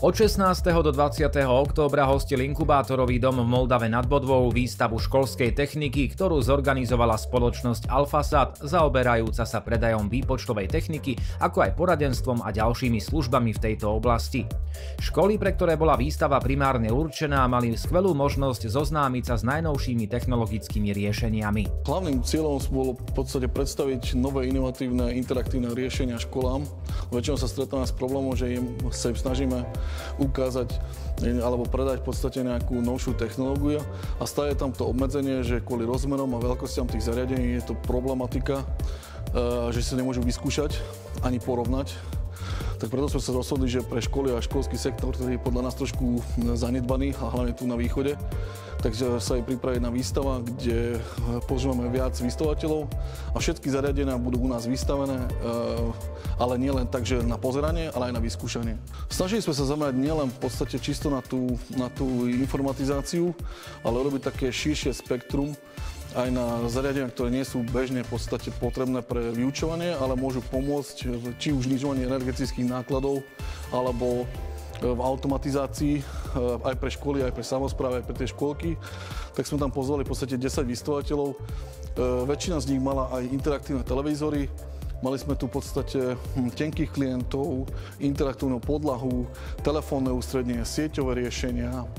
Od 16. do 20. októbra hostil inkubátorový dom v Moldave nad Bodvou výstavu školskej techniky, ktorú zorganizovala spoločnosť Alfasat, zaoberajúca sa predajom výpočtovej techniky, ako aj poradenstvom a ďalšími službami v tejto oblasti. Školy, pre ktoré bola výstava primárne určená, mali skvelú možnosť zoznámiť sa s najnovšími technologickými riešeniami. Hlavným cieľom bolo v podstate predstaviť nové inovatívne interaktívne riešenia školám. Väčšinou sa stretávame s problémom, že sa im snažíme ukázať alebo predať v podstate nejakú novšiu technológiu a stále je tam to obmedzenie, že kvôli rozmerom a veľkostiam tých zariadení je to problematika, že si nemôžu vyskúšať ani porovnať. Tak preto sme sa rozhodli, že pre školy a školský sektor, ktorý je podľa nás trošku zanedbaný, a hlavne tu na východe, takže sa je pripravená výstava, kde pozývame viac vystavateľov a všetky zariadenia budú u nás vystavené, ale nie len tak, že na pozeranie, ale aj na vyskúšanie. Snažili sme sa zamerať nielen v podstate čisto na tú informatizáciu, ale robiť také širšie spektrum aj na zariadenia, ktoré nie sú bežne v podstate potrebné pre vyučovanie, ale môžu pomôcť či už znižovanie energetických nákladov, alebo v automatizácii aj pre školy, aj pre samosprávy, aj pre tie škôlky. Tak sme tam pozvali v podstate 10 vystavateľov. Väčšina z nich mala aj interaktívne televízory. Mali sme tu v podstate tenkých klientov, interaktívnu podlahu, telefónne ústrednie, sieťové riešenia,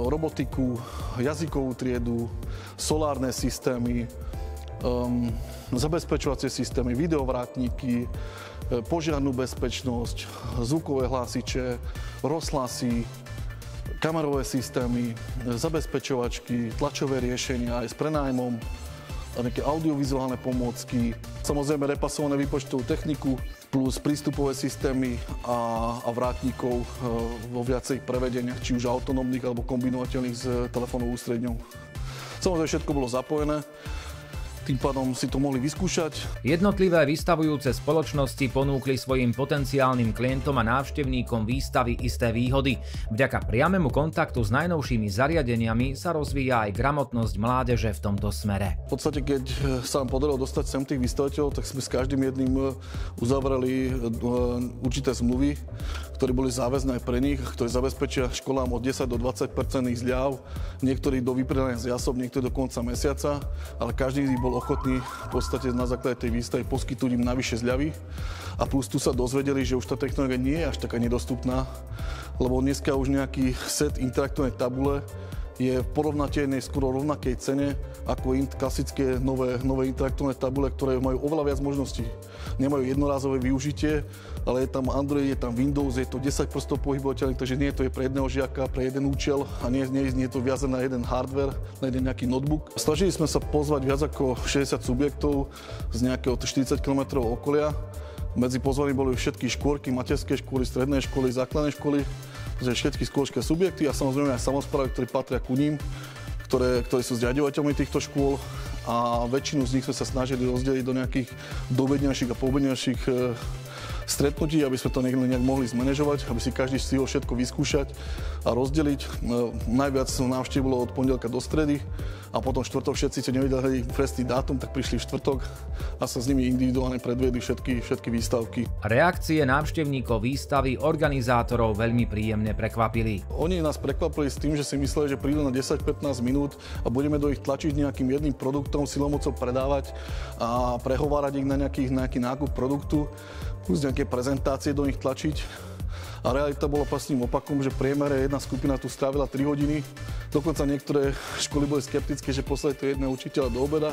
robotiku, jazykovú triedu, solárne systémy, zabezpečovacie systémy, videovrátniky, požiarnu bezpečnosť, zvukové hlásiče, rozhlasy, kamerové systémy, zabezpečovačky, tlačové riešenia aj s prenájmom, nejaké audiovizuálne pomôcky, samozrejme repasované výpočtovú techniku, plus prístupové systémy a vrátnikov vo viacej prevedeniach, či už autonómnych alebo kombinovateľných s telefónovou ústredňou. Samozrejme všetko bolo zapojené, tým pádom si to mohli vyskúšať. Jednotlivé vystavujúce spoločnosti ponúkli svojim potenciálnym klientom a návštevníkom výstavy isté výhody. Vďaka priamému kontaktu s najnovšími zariadeniami sa rozvíja aj gramotnosť mládeže v tomto smere. V podstate, keď sa nám podarilo dostať sem tých vystavateľov, tak sme s každým jedným uzavreli určité zmluvy, ktoré boli záväzné pre nich, ktoré zabezpečia školám od 10 do 20% zľav, niektorí do vypredania zásob, niektorí do konca mesiaca, ale každý z nich bol ochotní v podstate na základe tej výstavy poskytnúť im navyše zľavy. A plus tu sa dozvedeli, že už tá technológia nie je až taká nedostupná, lebo dneska už nejaký set interaktívnej tabule je v porovnateľnej skoro rovnakej cene ako klasické nové interaktívne tabule, ktoré majú oveľa viac možností. Nemajú jednorázové využitie, ale je tam Android, je tam Windows, je to 10 prstov pohybovateľný, takže nie je to pre jedného žiaka, pre jeden účel a nie je to viazané na jeden hardware, na jeden nejaký notebook. Snažili sme sa pozvať viac ako 60 subjektov z nejakého 40 km okolia. Medzi pozvaní boli všetky škôlky, materské školy, stredné školy, základné školy, všetky školské subjekty a samozrejme aj samosprávy, ktorí patria ku ním, ktorí sú zriaďovateľmi týchto škôl a väčšinu z nich sme sa snažili rozdeliť do nejakých doobednejších a poobednejších stretnutí, aby sme to nejak mohli zmanéžovať, aby si každý stihol všetko vyskúšať a rozdeliť. Najviac návštev bolo od pondelka do stredy a potom štvrtok všetci, čo nevedeli presný dátum, tak prišli v štvrtok a sa s nimi individuálne predviedli všetky výstavky. Reakcie návštevníkov výstavy organizátorov veľmi príjemne prekvapili. Oni nás prekvapili s tým, že si mysleli, že prídu na 10-15 minút a budeme do ich tlačiť nejakým jedným produktom, silomocou predávať a prehovárať ich na nejaký nákup produktu, plus nejaké prezentácie do nich tlačiť. A realita bola vlastným opakom, že v priemere jedna skupina tu strávila 3 hodiny. Dokonca niektoré školy boli skeptické, že poslali to jedného učiteľa do obeda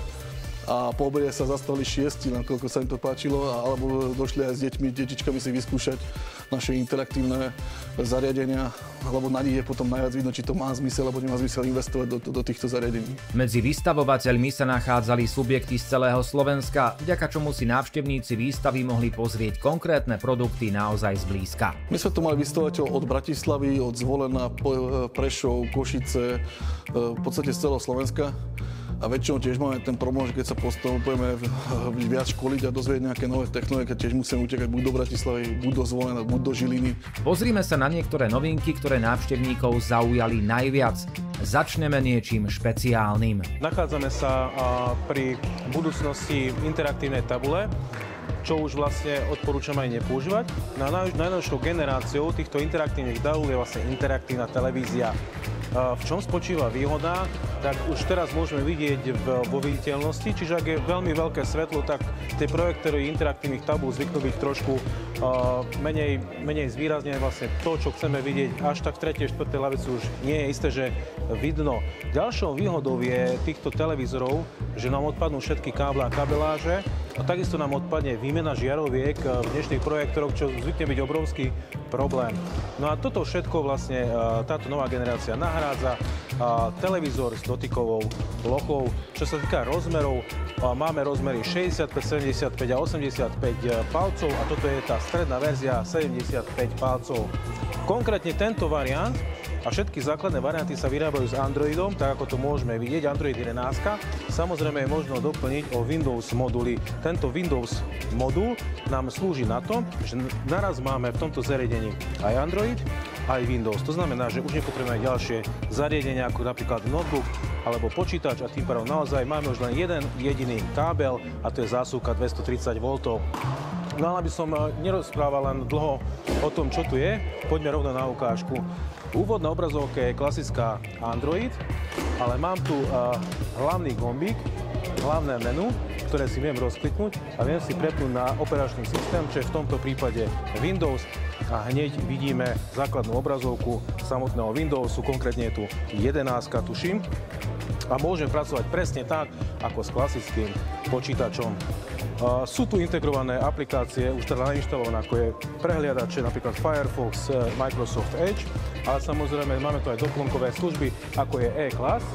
a po obede sa zastavili 6, nakoľko sa im to páčilo, alebo došli aj s detičkami si vyskúšať naše interaktívne zariadenia, lebo na nich je potom najviac vidno, či to má zmysel, alebo nemá zmysel investovať do týchto zariadení. Medzi vystavovateľmi sa nachádzali subjekty z celého Slovenska, vďaka čomu si návštevníci výstavy mohli pozrieť konkrétne produkty naozaj zblízka. My sme tu mali vystavovateľov od Bratislavy, od Zvolena, Prešov, Košice, v podstate z celého Slovenska. A väčšinou tiež máme ten problém, že keď sa postupujeme viac školiť a dozvedieť nejaké nové technológie, tiež musíme utekať buď do Bratislavy, buď do Zvolena, buď do Žiliny. Pozrime sa na niektoré novinky, ktoré návštevníkov zaujali najviac. Začneme niečím špeciálnym. Nachádzame sa pri budúcnosti interaktívnej tabule. čo už vlastne odporúčam aj nepoužívať. Najnovšou generáciou týchto interaktívnych tabúl je vlastne interaktívna televízia. V čom spočíva výhoda, tak už teraz môžeme vidieť vo viditeľnosti, čiže ak je veľmi veľké svetlo, tak tie projektory interaktívnych tabúl zvyknú byť trošku menej zvýraznené, vlastne to, čo chceme vidieť až tak v 3. 4. lavici už nie je isté, že vidno. Ďalšou výhodou je týchto televízorov, že nám odpadnú všetky káble a kabeláže a takisto nám odpadne výmena žiaroviek v dnešných projektoroch, čo zvykne byť obrovský problém. No a toto všetko vlastne táto nová generácia nahrádza. Televízor s dotykovou plochou. Čo sa týka rozmerov, máme rozmery 65, 75 a 85 palcov a toto je tá stredná verzia 75 palcov. Konkrétne tento variant a všetky základné varianty sa vyrábajú s Androidom, tak ako to môžeme vidieť, Android 11. Samozrejme je možno doplniť o Windows moduly. Tento Windows modul nám slúži na to, že naraz máme v tomto zariadení aj Android, aj Windows. To znamená, že už nepotrebujeme ďalšie zariadenia, ako napríklad notebook alebo počítač a tým pádom naozaj máme už len jeden jediný kábel a to je zásuvka 230 V. No ale aby som nerozprával len dlho o tom, čo tu je, poďme rovno na ukážku. Úvod na obrazovke je klasická Android, ale mám tu hlavný gombík, hlavné menu, ktoré si viem rozkliknúť a viem si prepnúť na operačný systém, čo je v tomto prípade Windows a hneď vidíme základnú obrazovku samotného Windowsu, konkrétne je tu 11, tuším, a môžem pracovať presne tak, ako s klasickým počítačom. Sú tu integrované aplikácie, už teda nainštalované, ako je prehliadače, napríklad Firefox, Microsoft Edge, ale samozrejme máme tu aj doplnkové služby, ako je E-Class.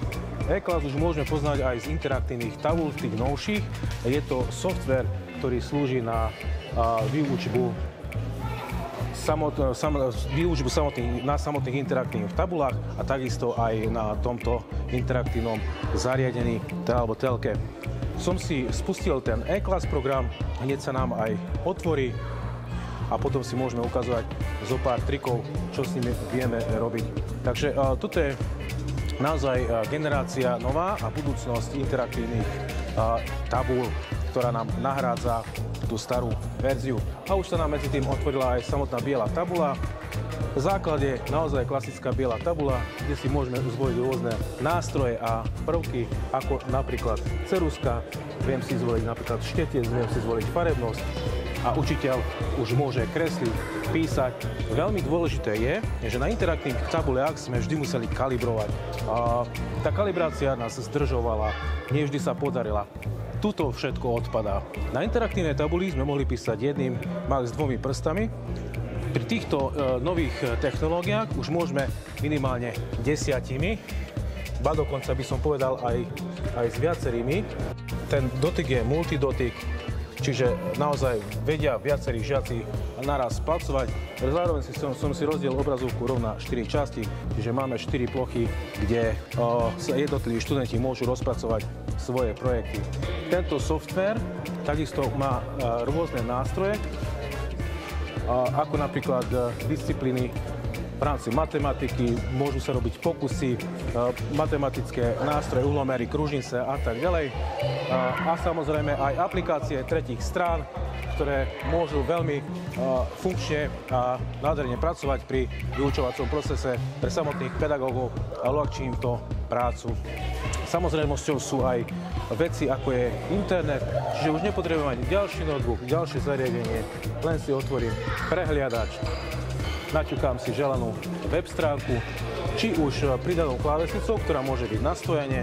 E-Class už môžeme poznať aj z interaktívnych tabúl, tých novších. Je to software, ktorý slúži na výučbu na samotných interaktívnych tabulách a takisto aj na tomto interaktívnom zariadení alebo telke. Som si spustil ten E-Class program, hneď sa nám aj otvorí a potom si môžeme ukazovať zo pár trikov, čo s nimi vieme robiť. Takže toto je naozaj generácia nová a budúcnosť interaktívnych tabúl, ktorá nám nahrádza tú starú verziu. A už sa nám medzi tým otvorila aj samotná biela tabula. Základ je naozaj klasická biela tabula, kde si môžeme zvoliť rôzne nástroje a prvky, ako napríklad ceruska, viem si zvoliť napríklad štetec, viem si zvoliť farebnosť a učiteľ už môže kresliť, písať. Veľmi dôležité je, že na interaktívnych tabuliach sme vždy museli kalibrovať. Tá kalibrácia nás zdržovala, nevždy sa podarila. Tuto všetko odpadá. Na interaktívnej tabuli sme mohli písať jedným, max 2 prstami. Pri týchto nových technológiách už môžeme minimálne 10, ba dokonca by som povedal aj s viacerými. Ten dotyk je multidotyk, čiže naozaj vedia viacerí žiaci naraz pracovať. Zároveň som si rozdiel obrazovku rovna 4 časti, čiže máme 4 plochy, kde sa jednotliví študenti môžu rozpracovať svoje projekty. Tento software takisto má rôzne nástroje, ako napríklad disciplíny v rámci matematiky, môžu sa robiť pokusy, matematické nástroje, uhlomery, kružnice a tak ďalej. A samozrejme aj aplikácie tretích strán, ktoré môžu veľmi funkčne a nádherne pracovať pri vyučovacom procese pre samotných pedagógov a uľahčí im to prácu. Samozrejmosťou sú aj veci, ako je internet, čiže už nepotrebujem mať ďalší notebook, ďalšie zariadenie, len si otvorím prehliadač, naťukám si želanú web stránku, či už pridanou klávesnicou, ktorá môže byť na stojane,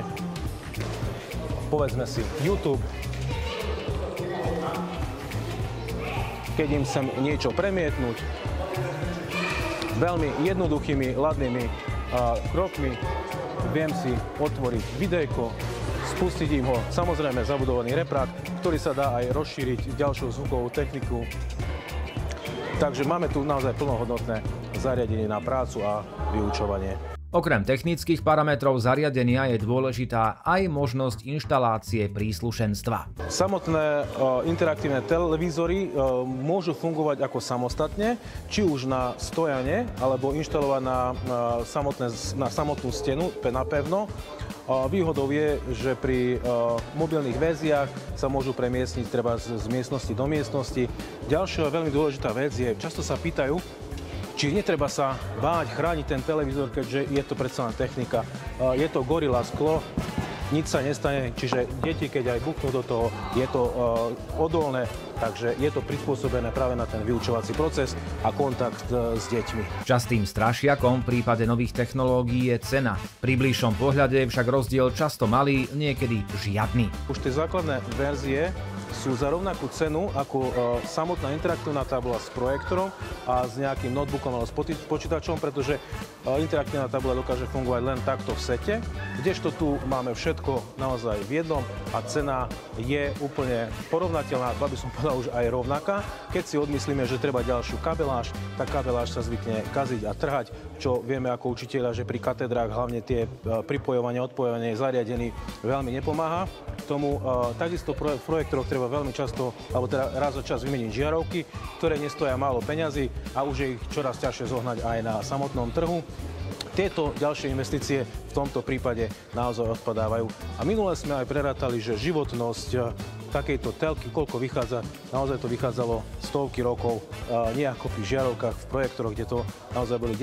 povedzme si YouTube. Keď im chcem niečo premietnúť, veľmi jednoduchými, ladnými krokmi viem si otvoriť videjko, spustiť im ho, samozrejme zabudovaný reprák, ktorý sa dá aj rozšíriť ďalšou zvukovou techniku. Takže máme tu naozaj plnohodnotné zariadenie na prácu a vyučovanie. Okrem technických parametrov zariadenia je dôležitá aj možnosť inštalácie príslušenstva. Samotné interaktívne televízory môžu fungovať ako samostatne, či už na stojane, alebo inštalovať na samotnú stenu napevno. Výhodou je, že pri mobilných verziách sa môžu premiestniť treba z miestnosti do miestnosti. Ďalšia veľmi dôležitá vec je, často sa pýtajú, či netreba sa báť chrániť ten televízor, keďže je to predsa len technika. Je to Gorilla sklo, nič sa nestane, čiže deti, keď aj buchnú do toho, je to odolné, takže je to prispôsobené práve na ten vyučovací proces a kontakt s deťmi. Častým strašiakom v prípade nových technológií je cena. Pri bližšom pohľade je však rozdiel často malý, niekedy žiadny. Už tie základné verzie sú za rovnakú cenu ako samotná interaktívna tabuľa s projektorom a s nejakým notebookom alebo s počítačom, pretože interaktívna tabuľa dokáže fungovať len takto v sete, kdežto tu máme všetko naozaj v jednom a cena je úplne porovnateľná, by som povedal už aj rovnaká. Keď si odmyslíme, že treba ďalšiu kabeláž, tak kabeláž sa zvykne kaziť a trhať, čo vieme ako učiteľa, že pri katedrách hlavne tie pripojovanie, odpojovanie zariadení veľmi nepomáha. K tomu takisto v projektoroch treba veľmi často, alebo teda raz za čas vymeniť žiarovky, ktoré nestoja málo peňazí a už je ich čoraz ťažšie zohnať aj na samotnom trhu. Tieto ďalšie investície v tomto prípade naozaj odpadávajú. A minule sme aj prerátali, že životnosť takejto telky, koľko vychádza, naozaj to vychádzalo stovky rokov, nie ako pri žiarovkách v projektoroch, kde to naozaj boli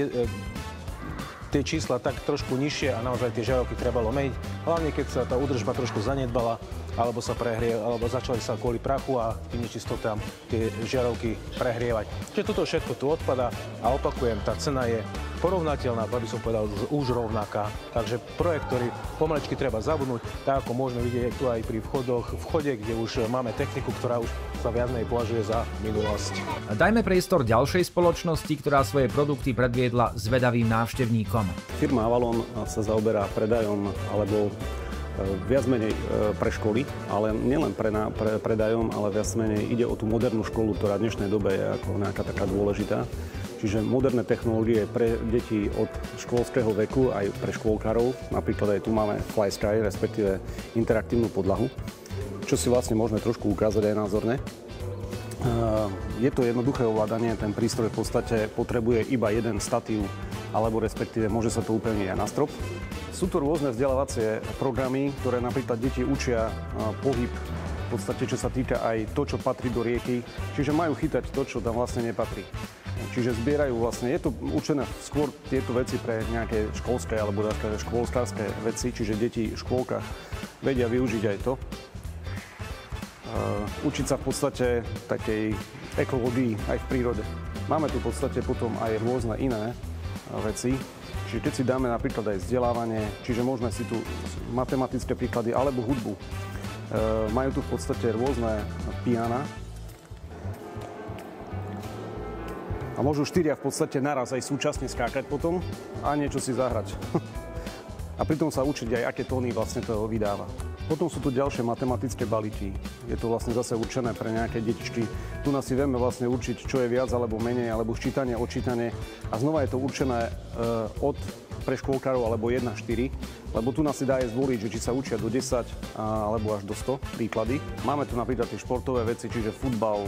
tie čísla tak trošku nižšie a naozaj tie žiarovky trebalo meniť. Hlavne keď sa tá údržba trošku zanedbala, alebo sa alebo začali sa kvôli prachu a tým nečistotám tie žiarovky prehrievať. Čiže toto všetko tu odpadá a opakujem, tá cena je porovnateľná, by som povedal, už rovnaká. Takže projektory pomalečky treba zabudnúť, tak ako môžeme vidieť tu aj pri vchode, kde už máme techniku, ktorá už sa viac menej považuje za minulosť. Dajme priestor ďalšej spoločnosti, ktorá svoje produkty predviedla zvedavým návštevníkom. Firma Avalon sa zaoberá predajom alebo viac menej pre školy, ale nielen predajom, ale viac menej ide o tú modernú školu, ktorá v dnešnej dobe je ako nejaká taká dôležitá. Čiže moderné technológie pre deti od školského veku, aj pre škôlkarov. Napríklad aj tu máme FlySky, respektíve interaktívnu podlahu, čo si vlastne môžeme trošku ukázať aj názorne. Je to jednoduché ovládanie, ten prístroj v podstate potrebuje iba jeden statív, alebo respektíve môže sa to upevniť aj na strop. Sú to rôzne vzdelávacie programy, ktoré napríklad deti učia pohyb, v podstate čo sa týka aj to, čo patrí do rieky, čiže majú chytať to, čo tam vlastne nepatrí. Čiže zbierajú vlastne, je to určené skôr tieto veci pre nejaké školské alebo škôlkarské veci, čiže deti v škôlkach vedia využiť aj to. Učiť sa v podstate takej ekológii aj v prírode. Máme tu v podstate potom aj rôzne iné veci, čiže keď si dáme napríklad aj vzdelávanie, čiže môžeme si tu matematické príklady alebo hudbu. Majú tu v podstate rôzne piana a môžu štyria v podstate naraz aj súčasne skákať potom a niečo si zahrať. A pritom sa učiť aj, aké tóny vlastne to vydáva. Potom sú tu ďalšie matematické balíky. Je to vlastne zase určené pre nejaké detičky. Tu nás si vieme vlastne určiť, čo je viac alebo menej, alebo ščítanie, odčítanie. A znova je to určené od preškôlkarov alebo 1-4, lebo tu nás si dá aj zvoliť, že či sa učia do 10 alebo až do 100 príklady. Máme tu napríklad tie športové veci, čiže futbal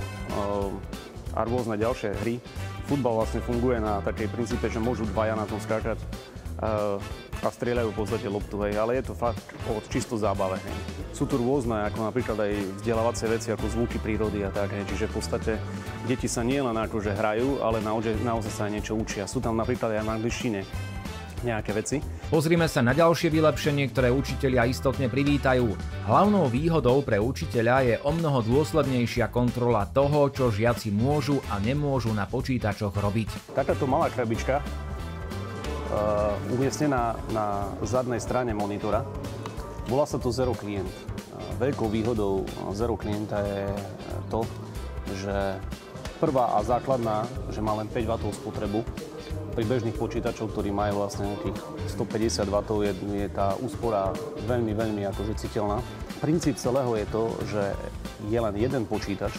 a rôzne ďalšie hry. Futbal vlastne funguje na takej princípe, že môžu dvaja na tom skákať a strieľajú v podstate loptu, hej, ale je to fakt o čisto zábave. Hej. Sú tu rôzne, ako napríklad aj vzdelávacie veci, ako zvuky prírody a tak, hej, čiže v podstate deti sa nie len akože hrajú, ale naozaj sa aj niečo učia. Sú tam napríklad aj v angličtine nejaké veci. Pozrime sa na ďalšie vylepšenie, ktoré učitelia istotne privítajú. Hlavnou výhodou pre učiteľa je omnoho dôslednejšia kontrola toho, čo žiaci môžu a nemôžu na počítačoch robiť. Takáto malá krabička umiestnená na zadnej strane monitora. Volá sa to Zero Client. Veľkou výhodou Zero Clienta je to, že prvá a základná, že má len 5 W spotrebu. Pri bežných počítačoch, ktorí majú vlastne nejakých 150 W, je tá úspora veľmi akože citeľná. Princíp celého je to, že je len jeden počítač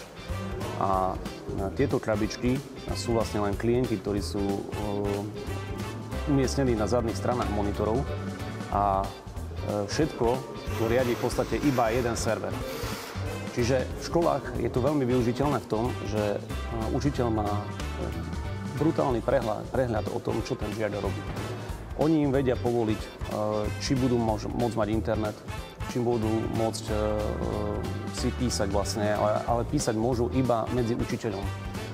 a tieto krabičky sú vlastne len klienti, ktorí sú umiestnený na zadných stranách monitorov a všetko to riadi v podstate iba jeden server. Čiže v školách je to veľmi využiteľné v tom, že učiteľ má brutálny prehľad o tom, čo ten žiak robí. Oni im vedia povoliť, či budú môcť mať internet, či budú môcť si písať vlastne, ale písať môžu iba medzi učiteľom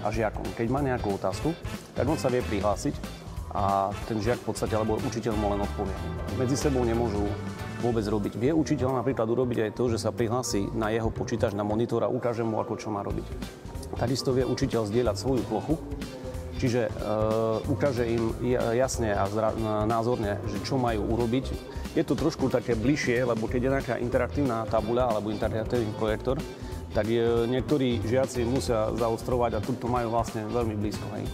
a žiakom. Keď má nejakú otázku, tak on sa vie prihlásiť a ten žiak v podstate, alebo učiteľ mu len odpovie. Medzi sebou nemôžu vôbec robiť. Vie učiteľ napríklad urobiť aj to, že sa prihlási na jeho počítač, na monitor a ukáže mu, ako čo má robiť. Takisto vie učiteľ zdieľať svoju plochu, čiže ukáže im jasne a názorne, že čo majú urobiť. Je to trošku také bližšie, lebo keď je nejaká interaktívna tabuľa alebo interaktívny projektor, tak niektorí žiaci musia zaostrovať a tu majú vlastne veľmi blízko. Hej.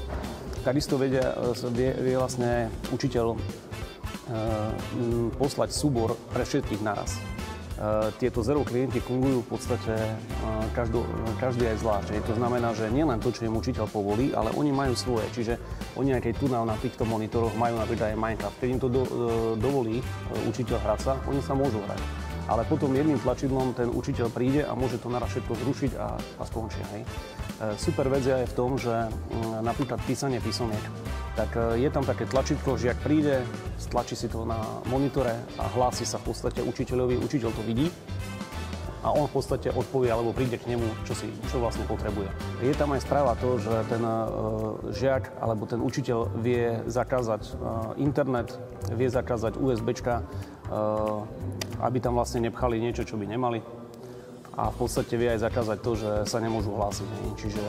Takisto vie vlastne učiteľ poslať súbor pre všetkých naraz. Tieto zero klienti fungujú v podstate každý aj zvlášť. To znamená, že nielen to, čo im učiteľ povolí, ale oni majú svoje. Čiže oni aj keď tu na týchto monitoroch majú napríklad aj Minecraft. Keď im to dovolí učiteľ hrať sa, oni sa môžu hrať. Ale potom jedným tlačidlom ten učiteľ príde a môže to naraz všetko zrušiť a skončia. Hej. Super vec je aj v tom, že napríklad písanie písomiek, tak je tam také tlačítko, žiak príde, stlačí si to na monitore a hlási sa v podstate učiteľovi, učiteľ to vidí a on v podstate odpovie alebo príde k nemu, čo vlastne potrebuje. Je tam aj správa to, že ten žiak alebo ten učiteľ vie zakázať internet, vie zakázať USBčka, aby tam vlastne nepchali niečo, čo by nemali. A v podstate vie aj zakázať to, že sa nemôžu hlásiť. Čiže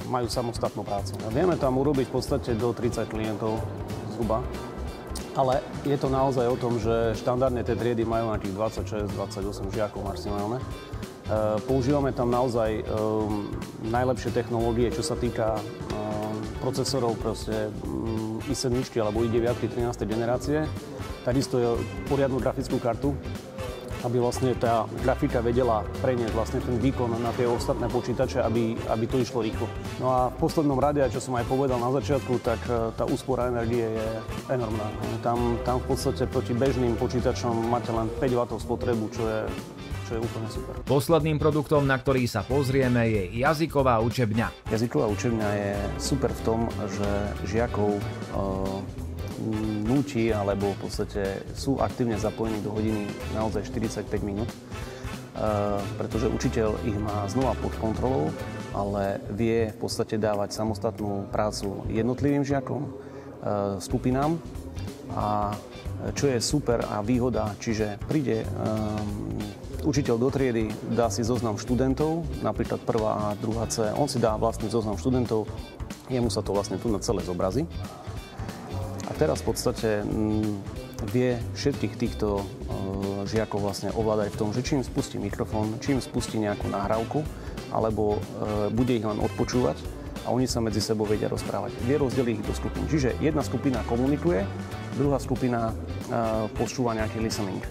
majú samostatnú prácu. Vieme tam urobiť v podstate do 30 klientov zhruba. Ale je to naozaj o tom, že štandardne tie triedy majú nejakých 26-28 žiakov maximálne. Používame tam naozaj najlepšie technológie, čo sa týka procesorov, proste i7 alebo i9 13. generácie. Takisto je poriadnu grafickú kartu, aby vlastne tá grafika vedela preniesť vlastne ten výkon na tie ostatné počítače, aby to išlo rýchlo. No a v poslednom rade, čo som aj povedal na začiatku, tak tá úspora energie je enormná. Tam v podstate proti bežným počítačom máte len 5 W spotrebu, čo je úplne super. Posledným produktom, na ktorý sa pozrieme, je jazyková učebňa. Jazyková učebňa je super v tom, že žiakov núti, alebo v podstate sú aktívne zapojení do hodiny naozaj 45 minút, pretože učiteľ ich má znova pod kontrolou, ale vie v podstate dávať samostatnú prácu jednotlivým žiakom, skupinám a čo je super a výhoda, čiže príde učiteľ do triedy, dá si zoznam študentov, napríklad 1. a 2. C, on si dá vlastný zoznam študentov, jemu sa to vlastne tu na celé zobrazí. A teraz v podstate vie všetkých týchto žiakov vlastne ovládať v tom, že čím spustí mikrofón, čím spustí nejakú nahrávku, alebo bude ich len odpočúvať a oni sa medzi sebou vedia rozprávať. Vie rozdeliť ich do skupín. Čiže jedna skupina komunikuje, druhá skupina počúva nejaký listening.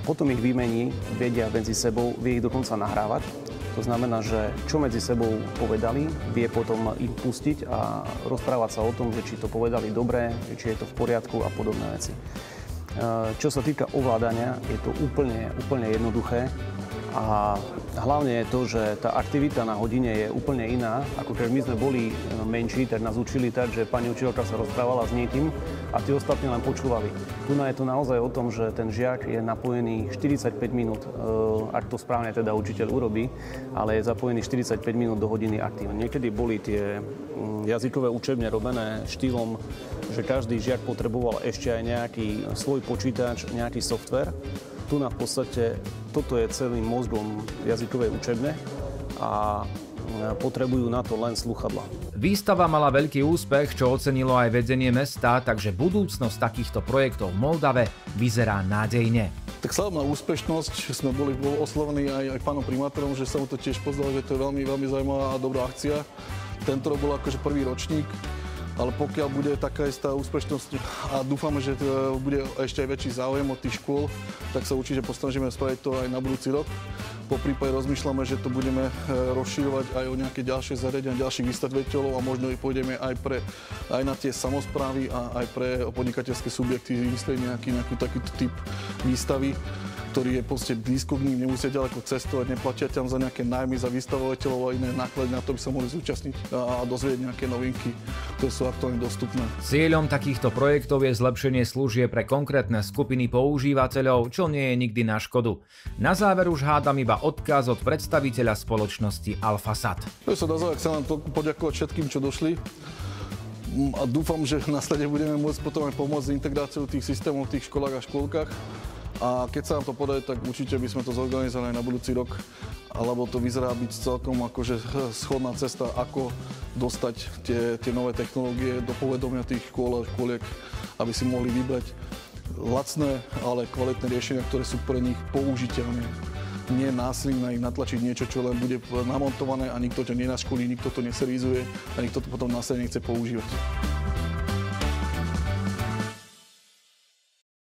Potom ich vymení, vedia medzi sebou, vie ich dokonca nahrávať. To znamená, že čo medzi sebou povedali, vie potom im pustiť a rozprávať sa o tom, že či to povedali dobre, či je to v poriadku a podobné veci. Čo sa týka ovládania, je to úplne jednoduché a hlavne je to, že tá aktivita na hodine je úplne iná. Ako keď my sme boli menší, tak nás učili tak, že pani učiteľka sa rozprávala s niekým a tí ostatní len počúvali. Tu je to naozaj o tom, že ten žiak je napojený 45 minút, ak to správne teda učiteľ urobí, ale je zapojený 45 minút do hodiny aktívne. Niekedy boli tie jazykové učebne robené štýlom, že každý žiak potreboval ešte aj nejaký svoj počítač, nejaký software. Tu v podstate toto je celým mozgom jazykovej učebne a potrebujú na to len slúchadlá. Výstava mala veľký úspech, čo ocenilo aj vedenie mesta, takže budúcnosť takýchto projektov v Moldave vyzerá nádejne. Tak vzhľadom na úspešnosť sme boli oslovení aj pánom primátorom, že sa mu to tiež pozdalo, že to je veľmi, veľmi zaujímavá a dobrá akcia. Tento rok bol akože prvý ročník, ale pokiaľ bude taká istá úspešnosť a dúfame, že bude ešte aj väčší záujem od tých škôl, tak sa určite posnažíme spraviť to aj na budúci rok. Po prípade rozmýšľame, že to budeme rozširovať aj o nejaké ďalšie zariadenia, ďalších vystaviteľov a možno pôjdeme aj na tie samosprávy a aj pre podnikateľské subjekty vymyslieť nejaký takýto typ výstavy. ktorý je proste blízko k ním, nemusia ďaleko cestovať, neplatia tam za nejaké nájmy, za vystavovateľov a iné náklady, na to by sa mohli zúčastniť a dozvedieť nejaké novinky, ktoré sú aktuálne dostupné. Cieľom takýchto projektov je zlepšenie služieb pre konkrétne skupiny používateľov, čo nie je nikdy na škodu. Na záver už hádam iba odkaz od predstaviteľa spoločnosti Alfasat. To sa dá chcem vám poďakovať všetkým, čo došli. A dúfam, že následne budeme môcť potom aj pomôcť s integráciou tých systémov v tých školách a škôlkach. A keď sa nám to podarí, tak určite by sme to zorganizovali aj na budúci rok. Alebo to vyzerá byť celkom akože schodná cesta, ako dostať tie nové technológie do povedomia tých škôl a škôliek, aby si mohli vybrať lacné, ale kvalitné riešenia, ktoré sú pre nich použiteľné. Nie násilím na ich natlačiť niečo, čo len bude namontované a nikto to nenaškolí, nikto to neserizuje a nikto to potom následne nechce používať.